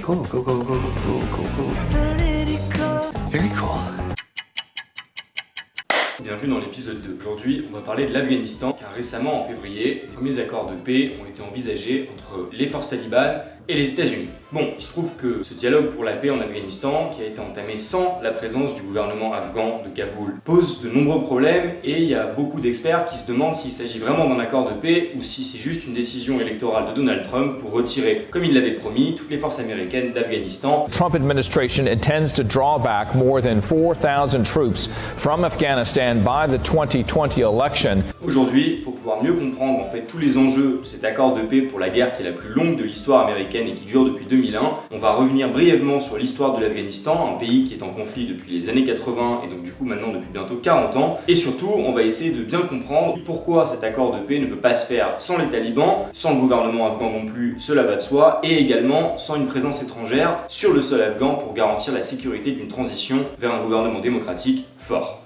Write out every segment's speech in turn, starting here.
Cool. Very cool. Bienvenue dans l'épisode 2. Aujourd'hui, on va parler de l'Afghanistan, car récemment, en février, les premiers accords de paix ont été envisagés entre les forces talibanes et les États-Unis. Bon, il se trouve que ce dialogue pour la paix en Afghanistan, qui a été entamé sans la présence du gouvernement afghan de Kaboul, pose de nombreux problèmes et il y a beaucoup d'experts qui se demandent s'il s'agit vraiment d'un accord de paix ou si c'est juste une décision électorale de Donald Trump pour retirer, comme il l'avait promis, toutes les forces américaines d'Afghanistan. Trump administration intends to draw back more than 4,000 troops from Afghanistan by the 2020 election. Aujourd'hui, pour pouvoir mieux comprendre en fait tous les enjeux de cet accord de paix pour la guerre qui est la plus longue de l'histoire américaine et qui dure depuis 2001, on va revenir brièvement sur l'histoire de l'Afghanistan, un pays qui est en conflit depuis les années 80 et donc du coup maintenant depuis bientôt 40 ans. Et surtout, on va essayer de bien comprendre pourquoi cet accord de paix ne peut pas se faire sans les talibans, sans le gouvernement afghan non plus, cela va de soi, et également sans une présence étrangère sur le sol afghan pour garantir la sécurité d'une transition vers un gouvernement démocratique fort.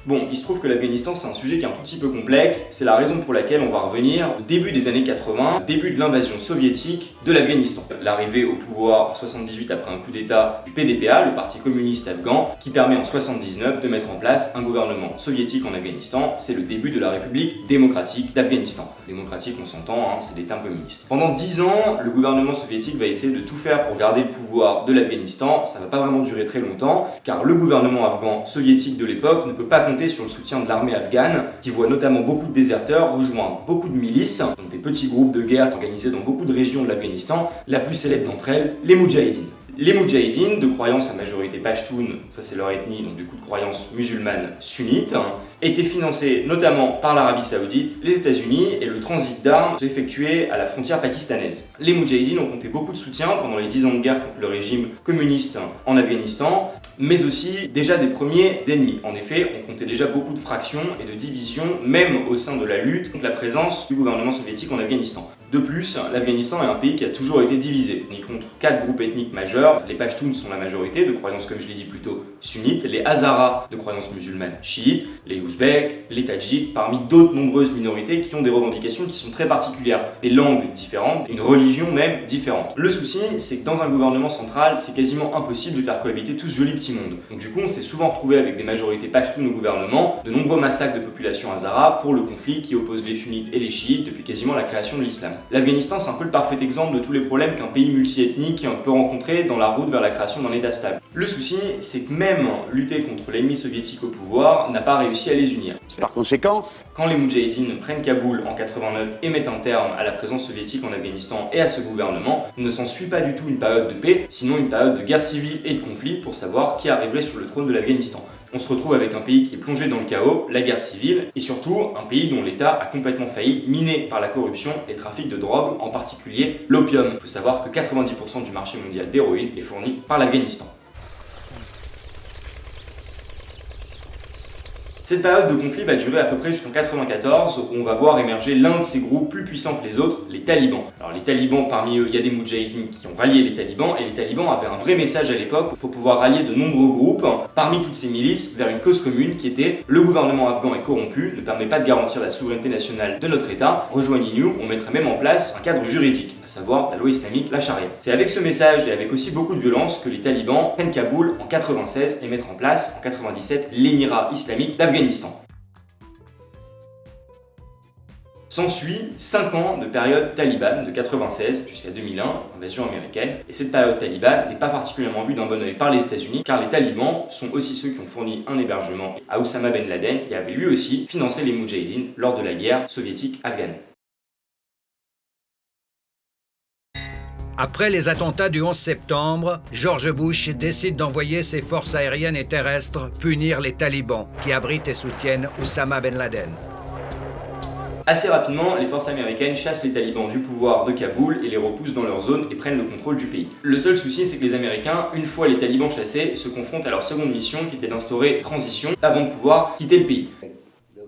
Bon, il se trouve que l'Afghanistan c'est un sujet qui est un tout petit peu complexe, c'est la raison pour laquelle on va revenir au début des années 80, début de l'invasion soviétique de l'Afghanistan. L'arrivée au pouvoir en 78 après un coup d'état du PDPA, le parti communiste afghan, qui permet en 79 de mettre en place un gouvernement soviétique en Afghanistan, c'est le début de la République démocratique d'Afghanistan. Démocratique, on s'entend, hein, c'est des termes communistes. Pendant 10 ans, le gouvernement soviétique va essayer de tout faire pour garder le pouvoir de l'Afghanistan, ça va pas vraiment durer très longtemps, car le gouvernement afghan soviétique de l'époque ne peut pas compter sur le soutien de l'armée afghane, qui voit notamment beaucoup de déserteurs rejoindre beaucoup de milices, donc des petits groupes de guerre organisés dans beaucoup de régions de l'Afghanistan, la plus célèbre d'entre elles, les Moudjahidines. Les Moudjahidines, de croyance à majorité pachtoune, ça c'est leur ethnie, donc du coup de croyance musulmane sunnite, étaient financés notamment par l'Arabie Saoudite, les États-Unis, et le transit d'armes s'effectuait à la frontière pakistanaise. Les Moudjahidines ont compté beaucoup de soutien pendant les 10 ans de guerre contre le régime communiste en Afghanistan, mais aussi déjà des premiers ennemis. En effet, on comptait déjà beaucoup de fractions et de divisions, même au sein de la lutte contre la présence du gouvernement soviétique en Afghanistan. De plus, l'Afghanistan est un pays qui a toujours été divisé. Il compte 4 groupes ethniques majeurs. Les Pashtuns sont la majorité, de croyance comme je l'ai dit plus tôt, sunnite, les Hazaras, de croyance musulmane chiite, les Ouzbeks, les Tadjiks, parmi d'autres nombreuses minorités qui ont des revendications qui sont très particulières, des langues différentes, une religion même différente. Le souci, c'est que dans un gouvernement central, c'est quasiment impossible de faire cohabiter tout ce joli petit monde. Donc du coup, on s'est souvent retrouvé avec des majorités Pashtuns au gouvernement, de nombreux massacres de population Hazara pour le conflit qui oppose les sunnites et les chiites depuis quasiment la création de l'islam. L'Afghanistan, c'est un peu le parfait exemple de tous les problèmes qu'un pays multiethnique peut rencontrer dans la route vers la création d'un État stable. Le souci, c'est que même lutter contre l'ennemi soviétique au pouvoir n'a pas réussi à les unir. Par conséquent, quand les Moudjahidines prennent Kaboul en 89 et mettent un terme à la présence soviétique en Afghanistan et à ce gouvernement, ne s'ensuit pas du tout une période de paix, sinon une période de guerre civile et de conflit pour savoir qui arriverait sur le trône de l'Afghanistan. On se retrouve avec un pays qui est plongé dans le chaos, la guerre civile, et surtout un pays dont l'État a complètement failli, miné par la corruption et le trafic de drogue, en particulier l'opium. Il faut savoir que 90% du marché mondial d'héroïne est fourni par l'Afghanistan. Cette période de conflit va durer à peu près jusqu'en 1994 où on va voir émerger l'un de ces groupes plus puissants que les autres, les talibans. Alors les talibans, parmi eux, il y a des moudjahidines qui ont rallié les talibans et les talibans avaient un vrai message à l'époque pour pouvoir rallier de nombreux groupes parmi toutes ces milices vers une cause commune qui était le gouvernement afghan est corrompu, ne permet pas de garantir la souveraineté nationale de notre État, rejoignez-nous, on mettrait même en place un cadre juridique, à savoir la loi islamique, la charia. C'est avec ce message et avec aussi beaucoup de violence que les talibans prennent Kaboul en 1996 et mettent en place en 1997 l'émirat islamique d'Afghanistan. S'ensuit 5 ans de période talibane, de 1996 jusqu'à 2001, invasion américaine, et cette période talibane n'est pas particulièrement vue d'un bon oeil par les États-Unis, car les talibans sont aussi ceux qui ont fourni un hébergement à Oussama Ben Laden, qui avait lui aussi financé les Moudjahidines lors de la guerre soviétique-afghane. Après les attentats du 11 septembre, George Bush décide d'envoyer ses forces aériennes et terrestres punir les talibans qui abritent et soutiennent Oussama Ben Laden. Assez rapidement, les forces américaines chassent les talibans du pouvoir de Kaboul et les repoussent dans leur zone et prennent le contrôle du pays. Le seul souci, c'est que les Américains, une fois les talibans chassés, se confrontent à leur seconde mission qui était d'instaurer une transition avant de pouvoir quitter le pays.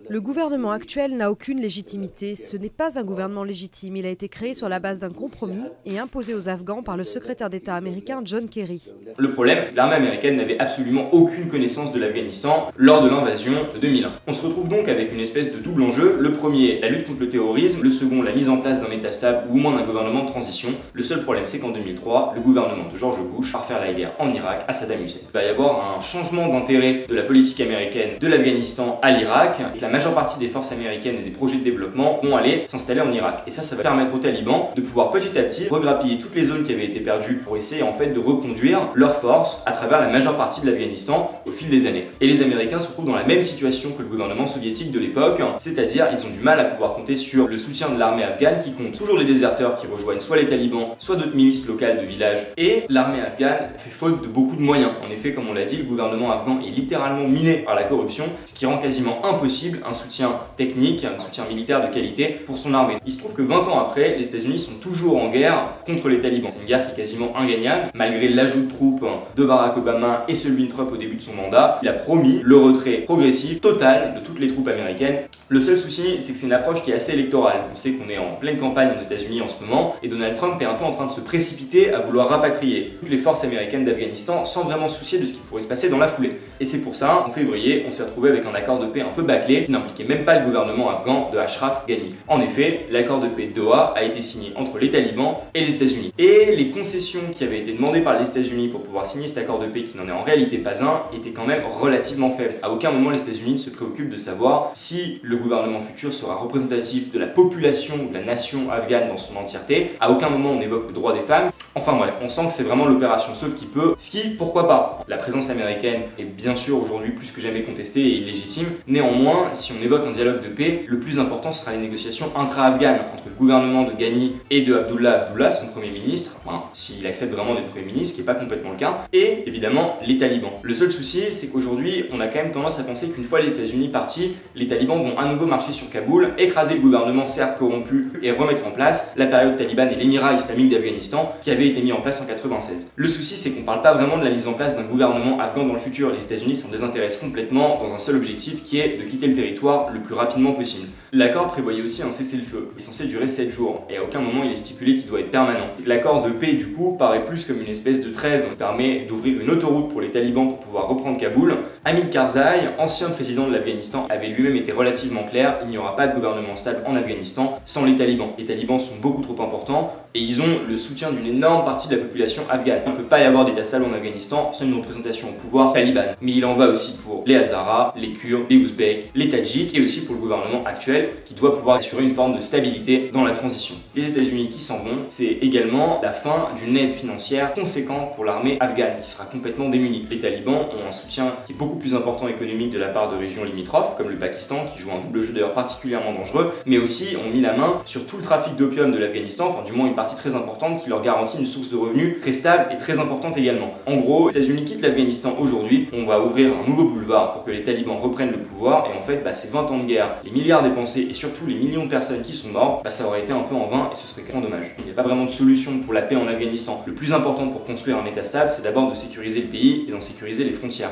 Le gouvernement actuel n'a aucune légitimité. Ce n'est pas un gouvernement légitime. Il a été créé sur la base d'un compromis et imposé aux Afghans par le secrétaire d'État américain John Kerry. Le problème, c'est que l'armée américaine n'avait absolument aucune connaissance de l'Afghanistan lors de l'invasion de 2001. On se retrouve donc avec une espèce de double enjeu. Le premier, la lutte contre le terrorisme. Le second, la mise en place d'un État stable ou au moins d'un gouvernement de transition. Le seul problème, c'est qu'en 2003, le gouvernement de George Bush part faire la guerre en Irak à Saddam Hussein. Il va y avoir un changement d'intérêt de la politique américaine de l'Afghanistan à l'Irak et la majeure partie des forces américaines et des projets de développement vont aller s'installer en Irak. Et ça va permettre aux talibans de pouvoir petit à petit regrappiller toutes les zones qui avaient été perdues pour essayer en fait de reconduire leurs forces à travers la majeure partie de l'Afghanistan au fil des années. Et les Américains se retrouvent dans la même situation que le gouvernement soviétique de l'époque, c'est-à-dire ils ont du mal à pouvoir compter sur le soutien de l'armée afghane qui compte toujours les déserteurs qui rejoignent soit les talibans, soit d'autres milices locales de villages. Et l'armée afghane fait faute de beaucoup de moyens. En effet, comme on l'a dit, le gouvernement afghan est littéralement miné par la corruption, ce qui rend quasiment impossible un soutien technique, un soutien militaire de qualité pour son armée. Il se trouve que 20 ans après, les États-Unis sont toujours en guerre contre les talibans. C'est une guerre qui est quasiment ingagnable. Malgré l'ajout de troupes de Barack Obama et celui de Trump au début de son mandat, il a promis le retrait progressif, total de toutes les troupes américaines. Le seul souci, c'est que c'est une approche qui est assez électorale. On sait qu'on est en pleine campagne aux États-Unis en ce moment et Donald Trump est un peu en train de se précipiter à vouloir rapatrier toutes les forces américaines d'Afghanistan sans vraiment se soucier de ce qui pourrait se passer dans la foulée. Et c'est pour ça, en février, on s'est retrouvé avec un accord de paix un peu bâclé qui n'impliquait même pas le gouvernement afghan de Ashraf Ghani. En effet, l'accord de paix de Doha a été signé entre les talibans et les États-Unis. Et les concessions qui avaient été demandées par les États-Unis pour pouvoir signer cet accord de paix, qui n'en est en réalité pas un, étaient quand même relativement faibles. À aucun moment les États-Unis ne se préoccupent de savoir si le gouvernement futur sera représentatif de la population ou de la nation afghane dans son entièreté. À aucun moment on évoque le droit des femmes. Enfin bref, on sent que c'est vraiment l'opération sauve qui peut, ce qui, pourquoi pas. La présence américaine est bien sûr aujourd'hui plus que jamais contestée et illégitime. Néanmoins, si on évoque un dialogue de paix, le plus important sera les négociations intra-afghanes entre le gouvernement de Ghani et de Abdullah, son premier ministre, enfin, s'il accepte vraiment d'être premier ministre, ce qui n'est pas complètement le cas, et évidemment les talibans. Le seul souci, c'est qu'aujourd'hui, on a quand même tendance à penser qu'une fois les États-Unis partis, les talibans vont à nouveau marcher sur Kaboul, écraser le gouvernement certes corrompu et remettre en place la période talibane et l'émirat islamique d'Afghanistan qui avait été mis en place en 96. Le souci, c'est qu'on parle pas vraiment de la mise en place d'un gouvernement afghan dans le futur. Les États-Unis s'en désintéressent complètement dans un seul objectif qui est de quitter le territoire le plus rapidement possible. L'accord prévoyait aussi un cessez-le-feu, qui est censé durer 7 jours, et à aucun moment il est stipulé qu'il doit être permanent. L'accord de paix, du coup, paraît plus comme une espèce de trêve qui permet d'ouvrir une autoroute pour les talibans pour pouvoir reprendre Kaboul. Hamid Karzai, ancien président de l'Afghanistan, avait lui-même été relativement clair, il n'y aura pas de gouvernement stable en Afghanistan sans les talibans. Les talibans sont beaucoup trop importants, et ils ont le soutien d'une énorme partie de la population afghane. On ne peut pas y avoir d'état stable en Afghanistan sans une représentation au pouvoir talibane. Mais il en va aussi pour les Hazaras, les Kurdes, les Ouzbeks, les Tadjiks, et aussi pour le gouvernement actuel qui doit pouvoir assurer une forme de stabilité dans la transition. Les États-Unis qui s'en vont, c'est également la fin d'une aide financière conséquente pour l'armée afghane qui sera complètement démunie. Les talibans ont un soutien qui est beaucoup plus important économique de la part de régions limitrophes comme le Pakistan qui joue un double jeu d'ailleurs particulièrement dangereux, mais aussi ont mis la main sur tout le trafic d'opium de l'Afghanistan, enfin du moins une partie très importante qui leur garantit une source de revenus très stable et très importante également. En gros, les États-Unis quittent l'Afghanistan aujourd'hui, on va ouvrir un nouveau boulevard pour que les talibans reprennent le pouvoir et en fait ces 20 ans de guerre, les milliards dépensés et surtout les millions de personnes qui sont mortes, ça aurait été un peu en vain et ce serait grand dommage. Il n'y a pas vraiment de solution pour la paix en Afghanistan. Le plus important pour construire un état stable, c'est d'abord de sécuriser le pays et d'en sécuriser les frontières.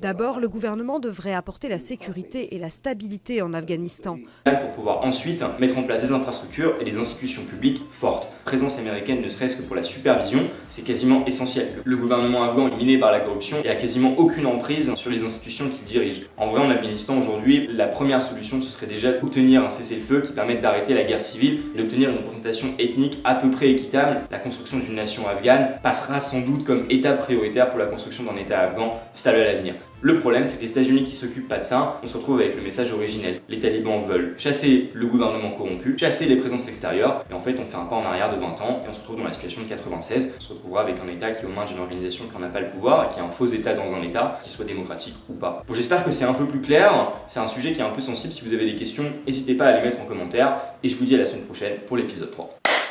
D'abord, le gouvernement devrait apporter la sécurité et la stabilité en Afghanistan. Pour pouvoir ensuite mettre en place des infrastructures et des institutions publiques fortes. La présence américaine, ne serait-ce que pour la supervision, c'est quasiment essentiel. Le gouvernement afghan est miné par la corruption et a quasiment aucune emprise sur les institutions qu'il dirige. En vrai, en Afghanistan aujourd'hui, la première solution, ce serait déjà d'obtenir un cessez-le-feu qui permette d'arrêter la guerre civile et d'obtenir une représentation ethnique à peu près équitable. La construction d'une nation afghane passera sans doute comme étape prioritaire pour la construction d'un État afghan stable à l'avenir. Le problème, c'est que les États-Unis qui s'occupent pas de ça, on se retrouve avec le message originel. Les talibans veulent chasser le gouvernement corrompu, chasser les présences extérieures, et en fait on fait un pas en arrière de 20 ans, et on se retrouve dans la situation de 96. On se retrouvera avec un État qui est aux mains d'une organisation qui n'a pas le pouvoir, et qui est un faux État dans un État, qu'il soit démocratique ou pas. Bon, j'espère que c'est un peu plus clair, c'est un sujet qui est un peu sensible. Si vous avez des questions, n'hésitez pas à les mettre en commentaire, et je vous dis à la semaine prochaine pour l'épisode 3.